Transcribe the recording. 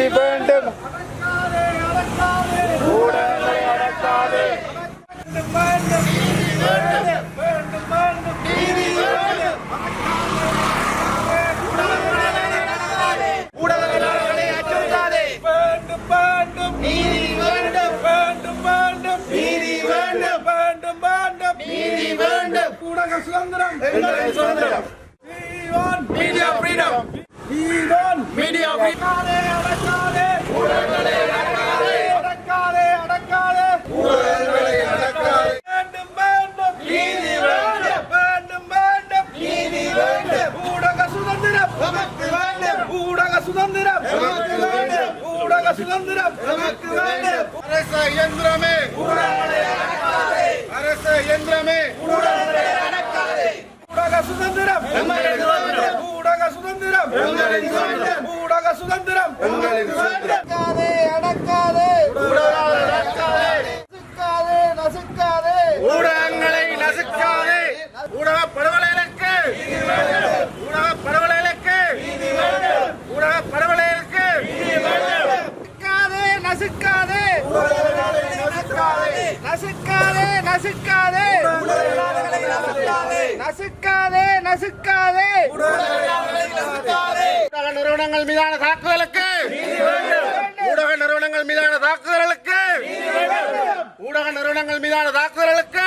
நீதி வேண்டும். ஊடகங்களை அடக்காதே. ஊடகங்களை அச்சுறுத்தாதே. நீதி வேண்டும். நீதி வேண்டும். நீதி வேண்டும். ஊடக சுதந்திரம் எங்களின் சுதந்திரம். Media freedom. மீடியா அடக்காதே அடக்காதே ஊடகங்களை அடக்காதே. அடக்காதே ஊடகங்களை அடக்காதே. வேண்டும் வேண்டும் நீதி வேண்டும். வேண்டும் நீதி வேண்டும். ஊடக சுதந்திரம் நமக்கு வேண்டும். ஊடக சுதந்திரம் நமக்கு வேண்டும். ஊடக சுதந்திரம் நமக்கு வேண்டும். அரச இயந்திரமே ஊடகங்களை அடக்காதே. அரச இயந்திரமே ஊடகங்களை அடக்காதே. ஊடக சுதந்திரம் எங்களின் சுதந்திரம். ஊடக சுதந்திரம் எங்களின் சுதந்திரம். ஊடக சுதந்திரம் எங்களின் சுதந்திரம். அடக்காதே ஊடகங்களை அடக்காதே. நசுக்காதே ஊடகங்களை நசுக்காதே. ஊடக படுகொலைகளுக்கு ஊடக படுகொலைகளுக்கு ஊடக படுகொலைகளுக்கு நசுக்காதே ஊடகங்களை நசுக்காதே. நசுக்காதே ஊடகங்களை நசுக்காதே. நசுக்காதே ஊடகங்களை நசுக்காதே. ஊடக நிறுவனங்கள் மீதான தாக்குதலுக்கு ஊடக நிறுவனங்கள் மீதான தாக்குதலுக்கு ஊடக நிறுவனங்கள் மீதான தாக்குதலுக்கு